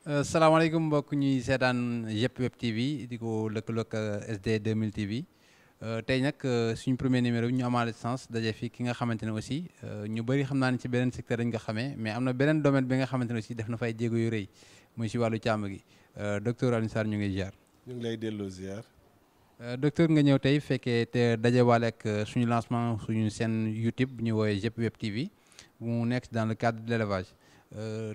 salaamaaleykum mbokk ñuy seetaan JEP Web TV di ko lëkkaloog SD 2000 TV tey nag suñu premier numéro bi ñu amaale sens daje fi ki nga xamante ne aussi ñu bëri xam naa ne ci beneen secteur dañ ko xamee mais am na beneen domaine bi nga xamante ne aussi def na fay jéego yu rëy muy si wàllu càmm gi docteur Alioune Sarr ñu ngi ziar. ñu ngi lay delloo ziar. docteur nga ñëw tey fekkee te dajewaale ak suñu lancement suñu chaîne YouTube bu ñu woowee JEP Web TV mu nekk dans le cadre de l'élevage.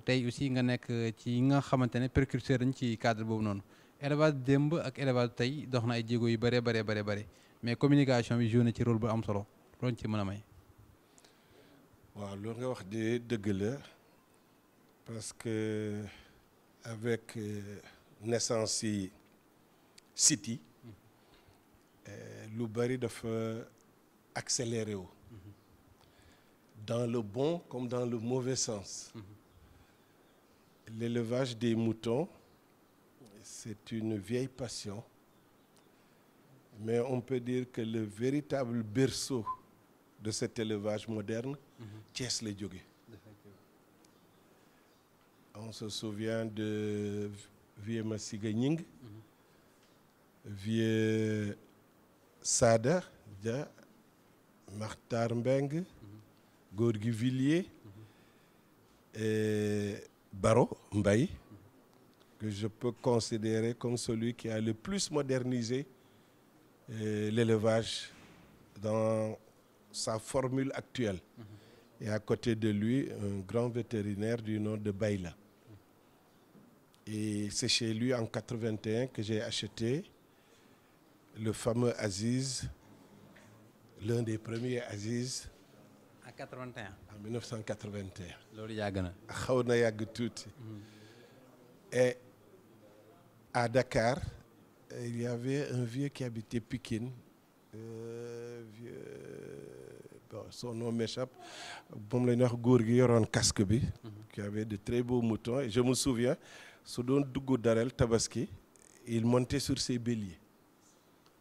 tey aussi nga nekk ci nga xamante ne précurseur dañ ci cadre boobu noonu élevage démb ak élevage tey dox na ay jéego yu bëree bëri mais communication bi joué na ci rôle bu am solo loolu ci mën a may. waaw loolu nga wax de dëgg la parce que avec naissance yi site yi lu bëri dafa accéléré wu dans le bon comme dans le mauvais sens. L'élevage des moutons, c'est une vieille passion, mais on peut dire que le véritable berceau de cet élevage moderne, Thiès la jóge. On se souvient de vieux Massiga Ñing, vieux Sada Dia, Makhtar Mbeng, Gorgui Villiers et Baro Mbaye, que je peux considérer comme celui qui a le plus modernisé l'élevage dans sa formule actuelle. Et à côté de lui, un grand vétérinaire du nom de Bayla. Et c'est chez lui en 81 que j'ai acheté le fameux Aziz, l'un des premiers Aziz. En 81. En 1981. loolu yàgg na. xaw na yàgg tuuti. Et à Dakar, il y avait un vieux qui habitait Pikine. Bon, son nom m'échappe. Moom la ñuy wax góor gi yoroon casque bi. Qui avait de très beaux moutons. Et je me souviens, su doon dugg Darel Tabaski, il montait sur ses béliers.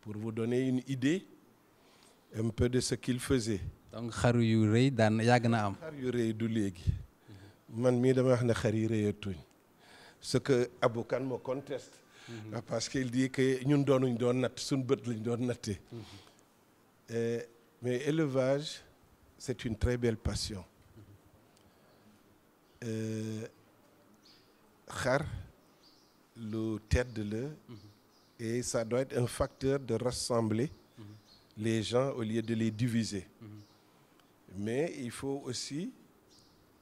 Pour vous donner une idée un peu de ce qu'il faisait. donc xar yu rëy daan yàgg na am. xar yu rëy du léegi man mii dama wax ne xar yi rëyatuñ ce que Aboukan me conteste. Parce qu'il dit que ñun doonuñ doon natt suñ bët lañ doon nattee. Mais élevage c'est une très belle passion. xar lu tedd la. Et ça doit être un facteur de rassembler les gens au lieu de les diviser. Mais il faut aussi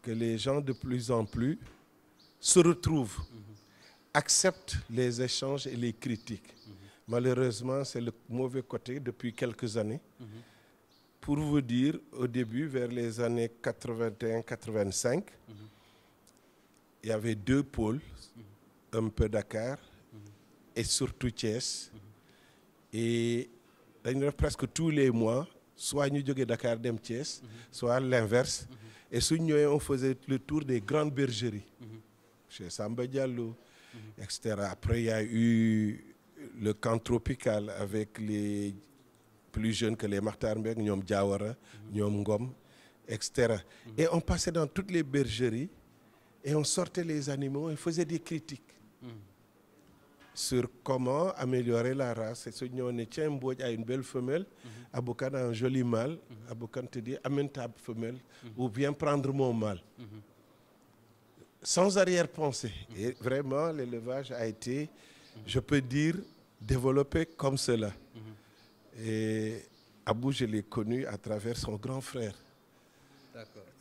que les gens de plus en plus se retrouvent, acceptent les échanges et les critiques. Malheureusement, c'est le mauvais côté depuis quelques années. Pour vous dire, au début, vers les années 81-85, il y avait deux pôles, un peu Dakar et surtout Thiès. Et presque tous les mois, soit ñu jógee Dakar dem Thiès, soit l'inverse. Et suñ ñëwee on faisait le tour des grandes bergeries. Chez Samba Diallo, etc. Après il y a eu le camp tropical avec les plus jeunes que les Makhtar Mbeng, ñoom Diawara, ñoom Ngom, etc. Et on passait dans toutes les bergeries et on sortait les animaux et faisait des critiques. Sur comment améliorer la race. Et ce ñoo ne tiens Mbodj a une belle femelle, Aboukan a un joli mâle, Aboukan te dit amène ta femelle ou viens prendre mon mâle. Sans arrière-pensée. Et vraiment l'élevage a été, je peux dire, développé comme cela. Et Abou, je l'ai connu à travers son grand frère.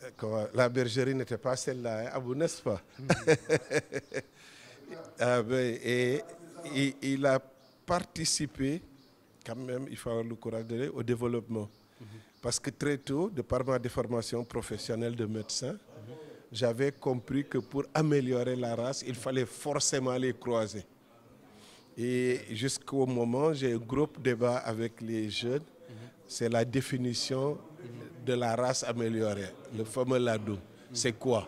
D'accord. La bergerie n'était pas celle-là, hein, Abou, n'est-ce pas? Et il a participé, quand même, il faut avoir le courage de dire, au développement. Parce que très tôt, de par ma déformation professionnelle de médecin, j'avais compris que pour améliorer la race, il fallait forcément les croiser. Et jusqu'au moment, j'ai un gros débat avec les jeunes, c'est la définition de la race améliorée, le fameux Ladoum. C'est quoi?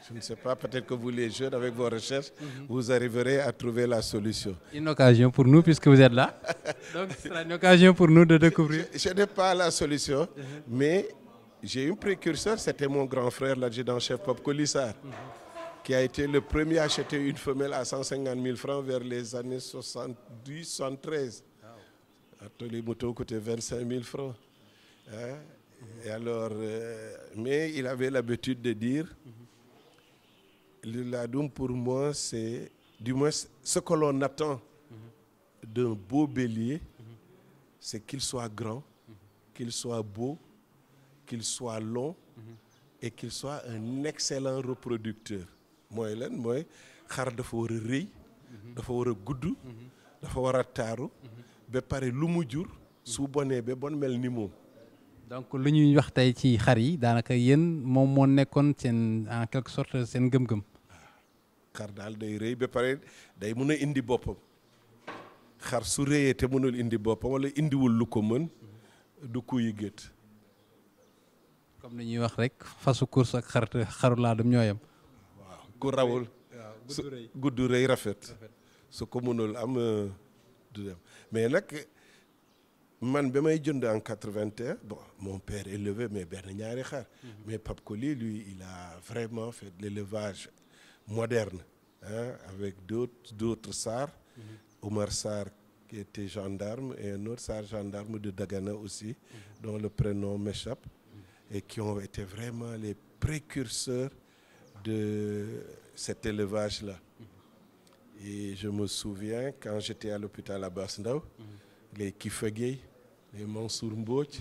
Je ne sais pas, peut-être que vous les jeunes, avec vos recherches, vous arriverez à trouver la solution. Une occasion pour nous, puisque vous êtes là. Donc, ce sera une occasion pour nous de découvrir. Je n'ai pas la solution, mais j'ai eu un précurseur, c'était mon grand frère, l'adjudant-chef Pape Colissar, qui a été le premier à acheter une femelle à 150 000 francs vers les années 70, 73. Les moutons coûtaient 25 000 francs. Hein? Et alors, mais il avait l'habitude de dire, le ladoum pour moi, c'est du moins ce que l'on attend d'un beau bélier, c'est qu'il soit grand, qu'il soit beau, qu'il soit long et qu'il soit un excellent reproducteur. mooy lan mooy xar dafa war a rëy, dafa war a gudd, dafa war a taaru, ba pare lu mu jur su bonee ba bon mel ni moom. donc lu ñuy wax tey ci xar yi daanaka yéen moom moo nekkoon seen en quelque sorte seen gëm-gëm. xar daal day rëy ba pare day mun a indi boppam. xar su rëyee te mënul indi boppam wala indiwul lu ko mën du kuy gétt. comme ni ñuy wax rek fasu course ak xaru laadum ñoo yem. waaw ku rawul. gudd rëy rafet. su ko mënul am du dem mais nag man ba may jënd en 81 bon mon père élevait mais benn ñaari xar. mais Pape Coly lui il a vraiment fait de l'élevage moderne hein, avec d'autres Sarr. Oumar Sarr qui était gendarme et un autre Sarr gendarme de Dagana aussi, dont le prénom m'échappe, et qui ont été vraiment les précurseurs de cet élevage-là. Et je me souviens, quand j'étais à l'hôpital Abass Ndao, les Kifa Gueye, les Mansour Mbodj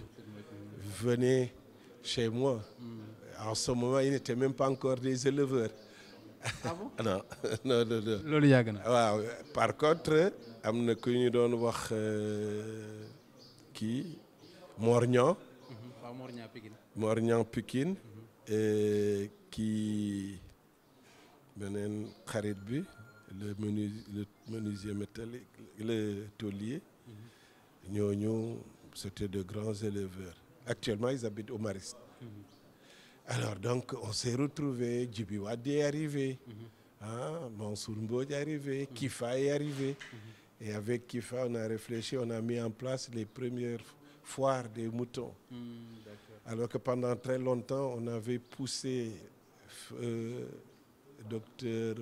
venaient chez moi. En ce moment, ils n'étaient même pas encore des éleveurs. Ah bon? non. loolu yàgg na. waaw par contre am na ku ñu doon wax kii Mor Niang. waaw Mor Niang Pikine. Mor Niang Pikine. kii beneen xarit bi le menuisier métallique le tôlier. ñooñu c'était de grands éleveurs. Actuellement ils habitent au Mariste. Alors donc on s'est retrouvés, Djibi Wade est arrivé, Mansour Mbodj est arrivé, Kifa est arrivé. Et avec Kifa, on a réfléchi, on a mis en place les premières foires des moutons. Alors que pendant très longtemps, on avait poussé docteur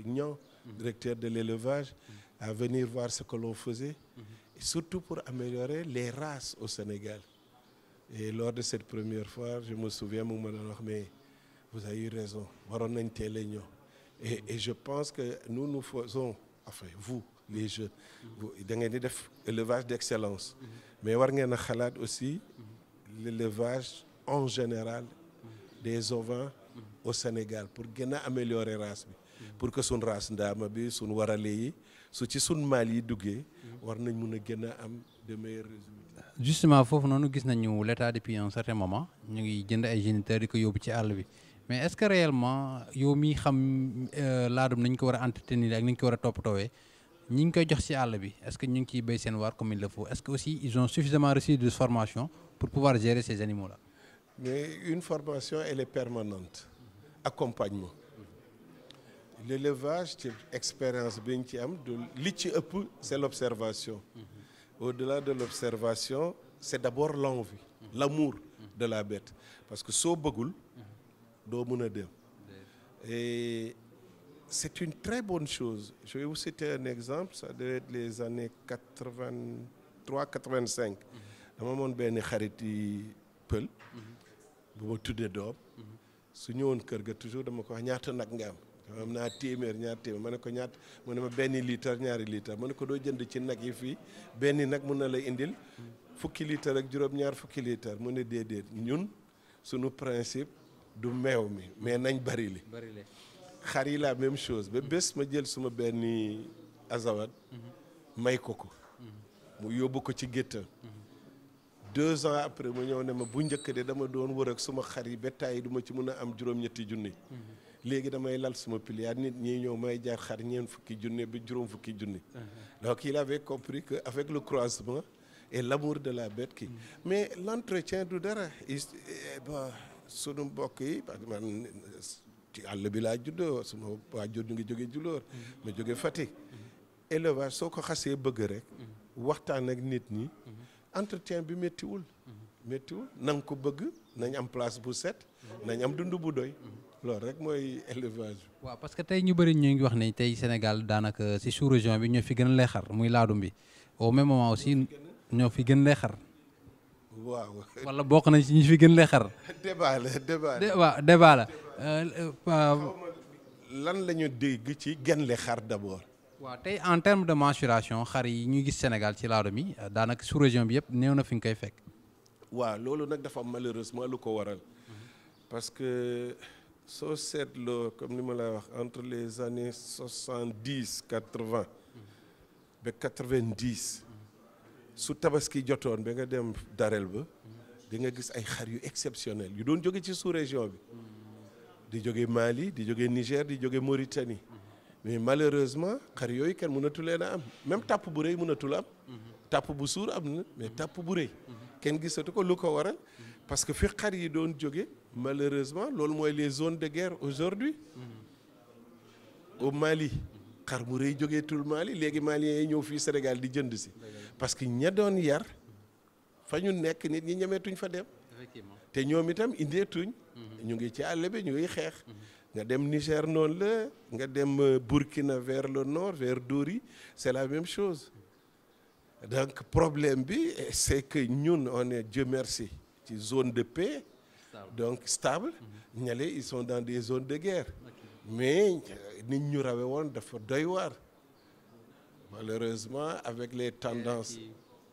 Niang, directeur de l'élevage, à venir voir ce que l'on faisait, et surtout pour améliorer les races au Sénégal. Et lors de cette première fois, je me souviens, mais vous avez eu raison, et je pense que nous faisons, enfin vous, les jeunes, vous avez des élevage d'excellence. Mais vous avez aussi l'élevage en général des ovins au Sénégal pour améliorer la race. Pour que son race ndama bi son warale yi su ci sun mal yi duggé war nañ mëna gëna am de meilleurs résultats. Justement foofu noonu gis nañu l'état depuis un certain moment ñu ngi jënd ay géniteurs di ko yóbbu ci àll bi mais est-ce que réellement yow mi xam laadum nañ ko war a entretenir ak nañ ko war a toppatoowee ñi ngi koy jox ci àll bi est-ce que ñu ngi ciy béy seen waar comme il le faut est-ce que aussi ils ont suffisamment reçu de formation pour pouvoir gérer ces animaux là? Mais une formation elle est permanente, accompagnement. L'élevage, l'expérience bi ñu ci am li ci ëpp c'est l'observation. Au-delà de l'observation, c'est d'abord l'envie, l'amour de la bête. Parce que soo bëggul doo mën a dem. Et c'est une très bonne chose. Je vais vous citer un exemple, ça devait être les années 83-85. dama amoon benn xarit yi pël bu ma tuddee doom su ñëwoon kër ga toujours dama ko wax ñaata nag nga am. am naa téeméer ñaar téeméer ma ne ko ñaat mu ne ma benn litre ñaari litre ma ne ko doo jënd ci nag yi fii benn nag mun na la indil fukki litre ak juróom-ñaar fukki litre mu ne déedéet ñun suñu principe du meew mi mais nañ bari li xar yi la même chose ba bés ma jël suma benn azawad may ko mu yóbbu ko ci géttam 2 ans après ma ñëw ne ma bu njëkk de dama doon wër ak suma xar yi ba tàyyi du ma ci mën a am juróom-ñetti junni léegi damay lal suma pilier nit ñi ñëw may jaar xar ñeen fukki junne ba juróom fukki junni. Donc il avait compris que avec le croisement et l'amour de la bête qui mais l'entretien du dara ba sunu mbokk yi man ci àll bi laa juddoo suma waajur ñu ngi jóge Julóor ma jóge Fatick. Élevage soo ko xasee bëgg rek waxtaan ak nit ñi entretien bi méttiwul na nga ko bëgg nañ am place bu set nañ am dund bu doy loolu rek mooy élevage. waaw parce que tey ñu bëri ñu ngi wax ne tey Sénégal daanaka si sous-région bi ñoo fi gën lay xar muy laadum bi au même moment aussi ñoo fi gën lay xar. waaw. wala bokk nañ ci ñi fi gën lay xar. débat la débat la. waaw débat la. lan la ñu dégg ci gën le xar d'abord. waaw tey en terme de mensuration xar yi ñu gis Sénégal ci laadum yi daanaka sous-région bi yëpp néew na fi nga koy fekk. waaw loolu nag dafa am malheureusement lu ko waral parce que soo seetloo comme ni ma lay wax entre les années 70 80 ba 90 su tabaski jotoon ba nga dem Darel ba di nga gis ay xar yu exceptionnel yu doon jóge ci sous-région bi di jóge Mali di jóge Niger di jóge Mauritanie mais malheureusement xar yooyu kenn mënatu leen a am même tàpp bu rëy mënatul am tàpp bu suur am na mais tàpp bu rëy kenn gisatu ko lu ko waral parce que fi xar yi doon jóge malheureusement loolu mooy les zones de guerre aujourd'hui au Mali xar mu rëy jógeetul Mali léegi maliens yi ñëw fii Sénégal di jënd si parce que ña doon yar fa ñu nekk nit ñi ñemeetuñ fa dem te ñoom itam indeetuñ ñu ngi ci àll bi ñu ngi xeex nga dem Niger noonu la nga dem Burkina vers le nord vers Dori c'est la même chose donc problème bi c'est que ñun on est Dieu merci ci zone de paix donc stable ñale ils sont dans des zones de guerre mais nit ñu rawe woon dafa doy waar malheureusement avec les tendances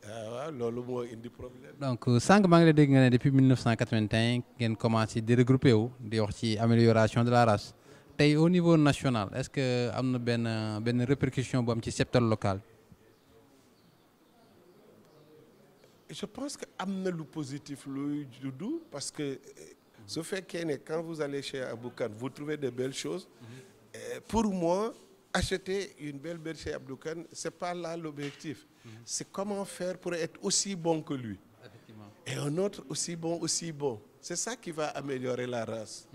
waaw loolu moo indi problème. donc sànq maa ngi lay dégg nga ne depuis 1981 ngeen commencé di regrouper wu di wax ci amélioration de la race tey au niveau national est-ce que am na benn répercussion bu am ci secteur local. je pense que am na lu positif luy juddu parce que su fekkee ne quand vous allez chez Abou Kane vous trouvez de belles choses pour moi acheter une belle berge chez Abou Kane c'est pas là l'objectif c'est comment faire pour être aussi bon que lui. Effectivement. Et un autre aussi bon c'est ça qui va améliorer la race.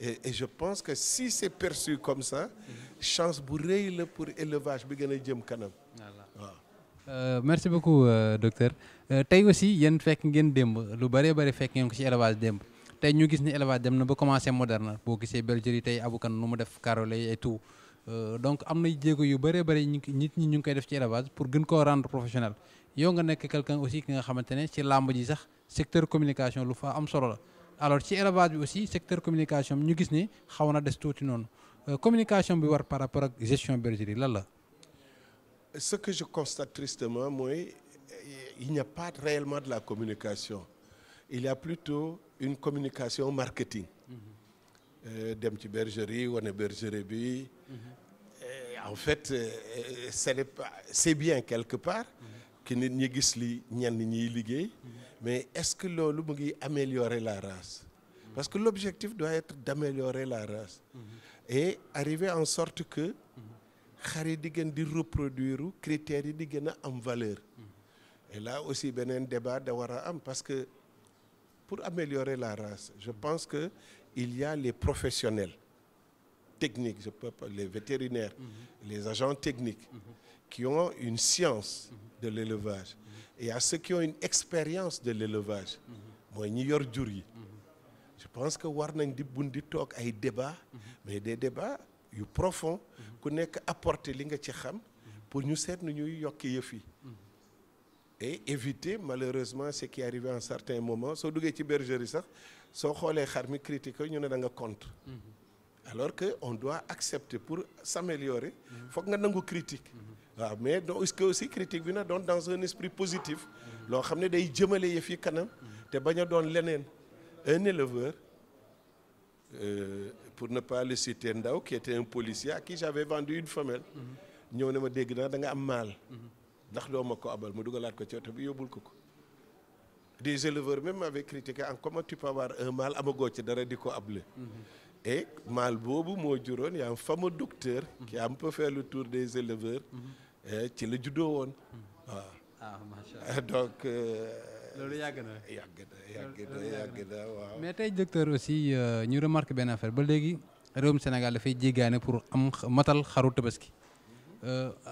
Et je pense que si c'est perçu comme ça chance bu rëy la pour élevage bi gën a jëm kanam waaw. Merci beaucoup docteur tey aussi yéen fekk ngeen démb lu bëree bëri fekk ngeen ko ci élevage démb tey ñu gis ni élevage dem na ba commencé moderne boo gisee bergerie tey Abou Kane nu mu def carolé et tout donc am na jéego yu bëree bëri nit ñi ñu ngi koy def ci élevage pour gën koo rendre professionnel yow nga nekk quelqu'un aussi ki nga xamante ne ci làmb ji sax secteur communication lu fa am solo la alors ci élevage bi aussi secteur communication ñu gis ni xaw na des tuuti noonu communication bi war par rapport ak gestion bergerie lan la. Ce que je constate tristement mooy il n'y a pas réellement de la communication il y a plutôt une communication marketing dem ci bergerie wane bergerie bi en fait c'est bien quelque part que nit ñi gis li ñenn ñiy liggéey mais est-ce que loolu mu ngi améliorer la race parce que l'objectif doit être d'améliorer la race et arriver en sorte que xar yi di gën di reproduire critères yi di gën a am valeur et là aussi beneen débat da war a am parce que pour améliorer la race je pense que il y a les professionnels techniques je peux pas les vétérinaires les agents techniques qui ont une science de l'élevage et il y a ceux qui ont une expérience de l'élevage mooy ñi yor jur yi je pense que war nañ di bundi toog ay débats mais des débats yu profond ku nekk apporter li nga ci xam pour ñu seet nu ñuy yokki yëf yi et éviter malheureusement ce qui est arrivé à un certain moment soo duggee ci bergerie sax soo xoolee xar mi critique ñu ne da nga contre alors que on doit accepter pour s'améliorer foog nga nangu critique waaw mais donc est-ce que aussi critique bi na doon dans un esprit positif loo xam ne day jëmale yëf yi kanam te bañ a doon leneen un éleveur pour ne pas le citer Ndaw qui était un policier à qui j'avais vendu une femelle ñëw na ma dégg naa da nga am mâle ndax doo ma ko abal ma dugalaat ko ci oto bi yóbbul ko des éleveurs même m'avaient critiqué en comment tu peux avoir un mâle amagoo ci dara di ko able et mâle boobu moo juróon y a un fameux docteur qui a un peu fait le tour des éleveurs ci la juddoo woon waaw donc loolu yàgg na waaw. mais tey docteur aussi ñu remarque benn affaire ba léegi réewum Sénégal dafay jéggaane pour am matal xaru tabaski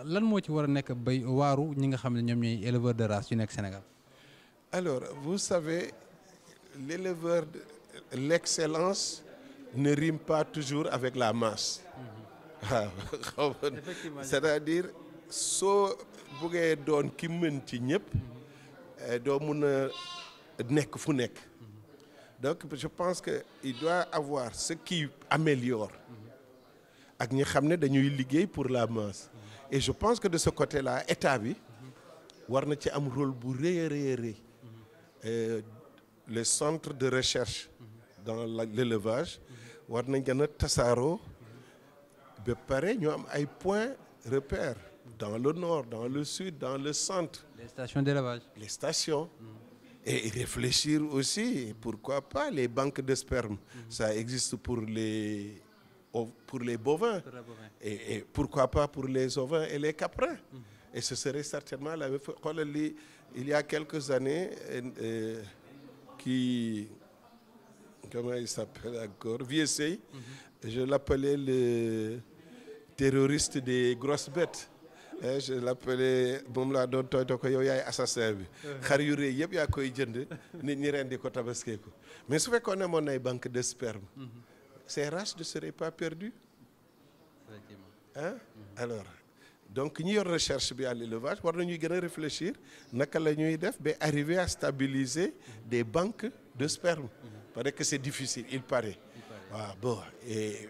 lan moo ci war a nekk bay waaru ñi nga xam ne ñoom ñooy éleveurs de race yu nekk Sénégal. alors vous savez l'éleveur l'excellence ne rime pas toujours avec la masse. waaw c'est-à-dire soo buggee doon ki mën ci ñëpp doo mun a nekk fu nekk. Donc je pense que il doit avoir ce qui améliore ak ñi xam ne dañuy liggéey pour la masse. Et je pense que de ce côté-là état bi war na ci am rôle bu rëy a rëy a rëy. Les centres de recherche dans l'élevage war nañ gën a tasaaroo ba pare ñu am ay points repères dans le nord, dans le sud, dans le centre. Les stations d'élevage. Les stations. Et réfléchir aussi, pourquoi pas, les banques de sperme. Ça existe pour les bovins. Et pourquoi pas pour les ovins et les caprins. Et ce serait certainement la même chose. Il y a quelques années, comment il s'appelle encore, Viessey, je l'appelais le terroriste des grosses bêtes. Je l'appelais moom laa doon tooy ko yow yaay assassin bi xar yu rëy yëpp yaa koy jënd nit ñi rendi ko tabaskee ko mais su fekkoon ne moon ay banque de sperme ces races ne seraient pas perdues. Hein? Alors donc ñi yor recherche bi à l'élevage war nañuy gën a réfléchir naka la ñuy def ba arriver à stabiliser des banques de sperme. Parce que c'est difficile, il paraît. Ah, bon, et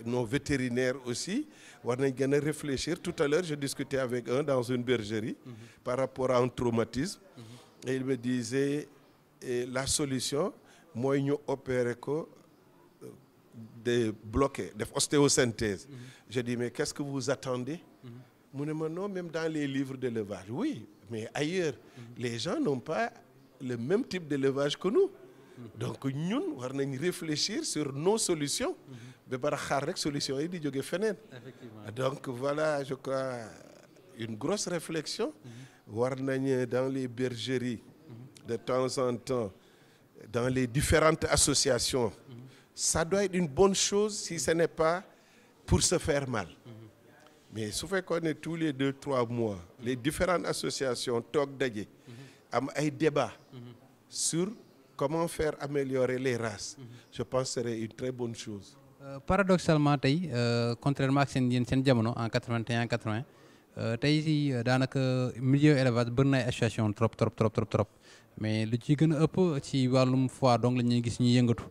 nos vétérinaires aussi, on a réfléchir. Tout à l'heure, je discutais avec un dans une bergerie par rapport à un traumatisme. Et il me disait, la solution, moi, nous opérer de bloquer, d'ostéosynthèse. Je dis, mais qu'est-ce que vous attendez? Mon non, même dans les livres d'élevage. Oui, mais ailleurs, les gens n'ont pas le même type d'élevage que nous. Donc ñun war nañ réfléchir sur nos solutions ba bara xaar rek solutions yi di jóge feneen. Donc voilà, je crois une grosse réflexion war nañ dans les bergeries de temps en temps, dans les différentes associations. Ça doit être une bonne chose si ce n'est pas pour se faire mal. Mais su fekkoon ne tous les 2-3 mois les différentes associations toog daje am ay débat sur comment faire améliorer les races. Je pense que ce serait une très bonne chose. Paradoxalement tey contrairement ak seen jamono en 81 80 tey si daanaka milieu élevage bëri na ay association trop mais lu ci gën a ëpp ci wàllum foire donc la ñuy gis ñuy yëngatu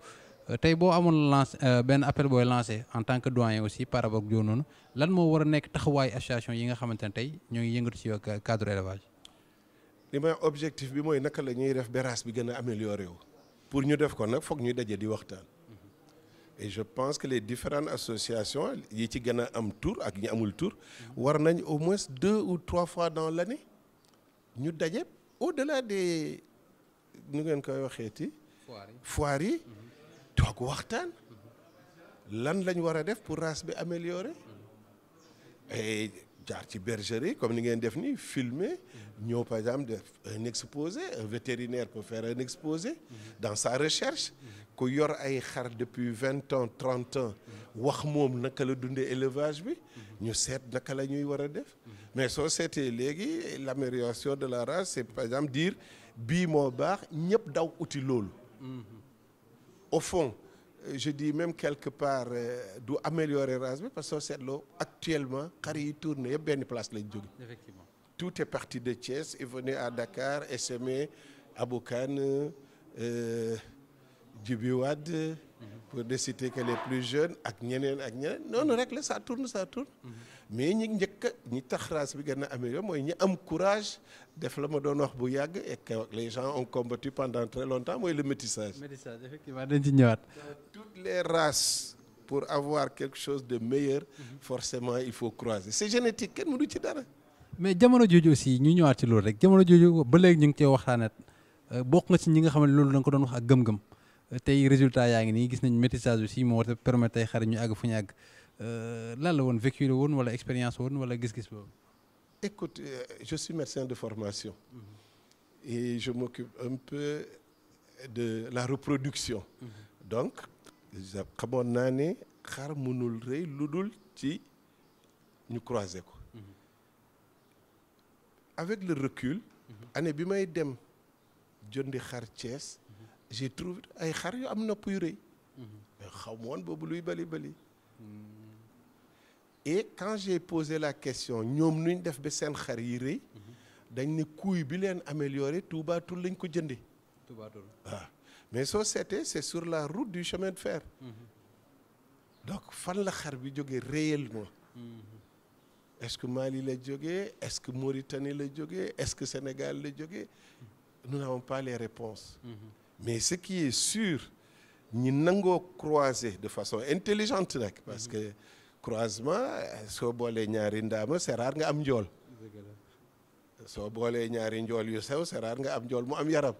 tey boo amoon lancé benn appel booy lancé en tant que doyen aussi par rapport ak joo noonu lan moo war a nekk taxawaay association yi nga xamante ne tey ñoo ngi yëngatu ci cadre élevage. li may objectif bi mooy naka la ñuy def ba race bi gën a amélioré wu pour ñu def ko nag foog ñuy daje di waxtaan. Et je pense que les différentes associations yi ci gën a am tour ak ñi amul tour war nañ au moins 2 ou 3 fois dans l'année ñu daje au-delà des nu ngeen koy waxeeti foires yi toog waxtaan lan lañ war a def pour race bi améliorer. Et jaar ci bergerie comme ni ngeen def nii filmer ñëw par exemple def un exposé, un vétérinaire peut faire un exposé dans sa recherche. ku yor ay xar depuis 20 ans 30 ans wax moom naka la dundee élevage bi ñu seet naka la ñuy war a def. Mais soo seetee léegi l'amélioration de la race c'est par exemple dire bii moo baax ñëpp daw uti loolu. Au fond je dis même quelque part du améliorer race bi parce que soo seetloo actuellement xar yi tourné yëpp benn place lañ jóge. Effectivement. Tout est parti de Thiès et venait à Dakar SM Aboukane Djibi Wade pour ne citer que les plus jeunes ak ñeneen noonu rek la ça tourne mais ñi njëkk ñi tax race bi gën a amélioré mooy ñi am courage def la ma doon wax bu yàgg et que les gens ont combattu pendant très longtemps mooy le métissage. Métissage effectivement dañ ci ñëwaat. Toutes les races pour avoir quelque chose de meilleur forcément il faut croiser c'est génétique kenn mënu ci dara. Mais jamono jooju aussi ñu ñëwaat ci loolu rek jamono jooju ba léegi ñu ngi cee waxtaanat bokk nga ci ñi nga xam ne loolu da nga ko doon wax ak gëm-gëm tey résultat yaa ngi nii gis nañ métissage aussi moo war a permettre tey xar ñu àgg fu ñu àgg lan la woon vécu la woon wala expérience woon wala gis-gis boobu. Écoute, je suis médecin de formation et je m'occupe un peu de la reproduction. Donc xamoon naa ne xar mënul rëy lu dul ci ñu croiser ko. Avec le recul année bi may dem jëndi xar Thiès j'ai trouvé ay xar yu am nopp yu rëy xaw ma woon boobu luy bali. Et quand j'ai posé la question ñoom nuñ def ba seen xar yi rëy dañ ne kuy bi leen amélioré Touba Toul lañ ko jëndee. Touba Toul waaw mais soo seetee c'est sur la route du chemin de fer. donc fan la xar bi jógee réellement. est-ce que Mali la jógee est-ce que Mauritanie la jógee est-ce que Sénégal la jógee nous n'avons pas les réponses. mais ce qui est sûr ñi nangoo croiser de façon intelligente nag parce que croisement soo boolee ñaari ndaama c'est rare nga am njool. soo boolee ñaari njool yu sew c'est rare nga am njool mu am yaram.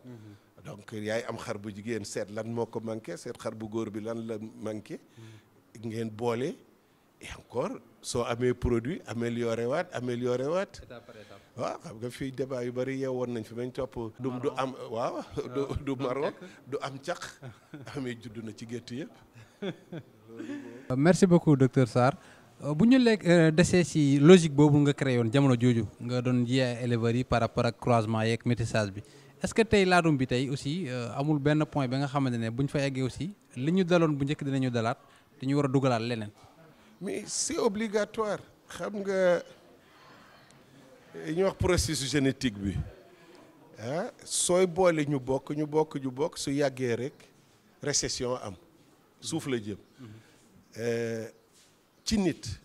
donc yaay am xar bu jigéen seet lan moo ko manqué seet xar bu góor bi lan la manqué. ngeen boole et encore soo amee produit amélioré waat. étape par étape. waaw xam nga fii débat yu bari yeewoon nañ fi bañ topp. du am waaw du maroon du am caq amee judd na ci gétt yëpp. merci beaucoup docteur Sarr bu ñu desee ci logique boobu nga créé woon jamono jooju nga doon ji ay éleveurs yi par rapport ak croisement yeeg métissage bi est-ce que tey laadum bi tey aussi amul benn point ba nga xamante ne bu ñu fa eggee aussi li ñu daloon bu njëkk dinañu dalaat te ñu war a dugalaat leneen. mais c'est obligatoire xam nga ñu wax processus génétique bi sooy boole ñu bokk su yàggee rek récession am suuf la jëm. ci nit.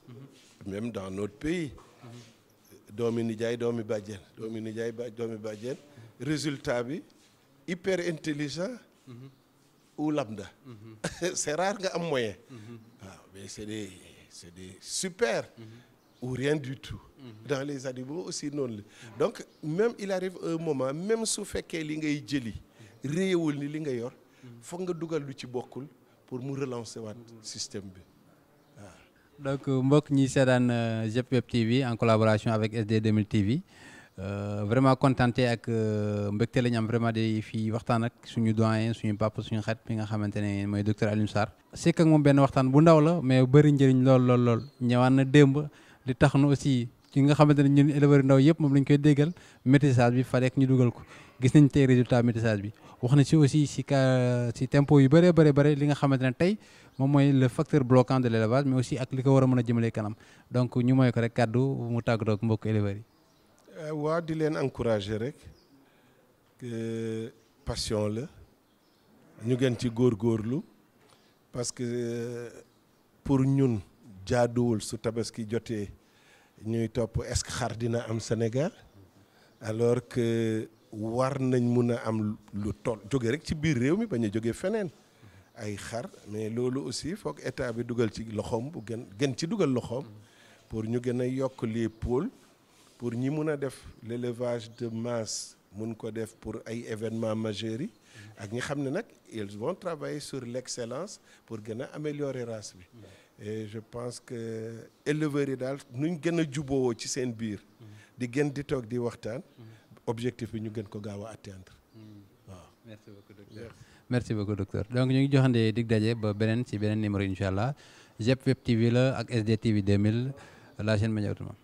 même dans notre pays. doomi nijaay doomi bàjjen résultat bi hyper intelligent. ou lambda. c'est rare nga am moyen. waaw mais c'est des super. ou rien du tout. dans les animaux aussi noonu la. donc même il arrive un moment même su fekkee li ngay jëli réewul ni li nga yor. foog nga dugal lu ci bokkul pour mu relancer waat système bi waaw. donc mbokk ñi seetaan GEP Web TV en collaboration avec SD 2000 TV vraiment contenté ak mbégte la ñu am vraiment di fi waxtaan ak suñu doyen suñu papa suñu xarit bi nga xamante ne mooy docteur Alioune Sarr. c'est ak moom benn waxtaan bu ndaw la mais bëri njëriñ lool ñëwaan na démb di tax na aussi ci nga xamante ne ñun éleveurs ndaw yëpp moom lañ koy déggal métissage bi fa ñu dugal ko gis nañ tey résultat métissage bi. wax na ci aussi ci tempo yu bëree li nga xamante ne tey moom mooy le facteur bloquant de l'élevage mais aussi ak li ko war a mën a jëmale kanam donc ñu mooy ko rek kàddu mu tàggatoo ak mbokk éleveurs yi. waaw di leen encourager rek que passion la ñu gën ci góorgóorlu parce que pour ñun jaaduwul su tabaski jotee ñuy topp est-ce que xar dina am Sénégal alors que. war nañ mun a am lu toll jóge rek ci biir réew mi bañ a jóge feneen ay xar mais loolu aussi foog état bi dugal ci loxoom bu gën ci dugal loxoom pour ñu gën a yokk les pôles pour ñi mun a def l'élevage de masse mun ko def pour ay événements majeurs yi ak ñi xam ne nag ils vont travailler sur l'excellence pour gën a améliorer race bi et je pense que éleveurs yi daal nuñ gën a juboo ci seen biir di gën di toog di waxtaan objectif bi ñu gën ko gaaw a atteindre waaw. merci beaucoup docteur donc ñu ngi joxande dig daje ba beneen ci beneen numéro incha allah GEP Web TV la ak SD TV 2000 la chaîne média autonome.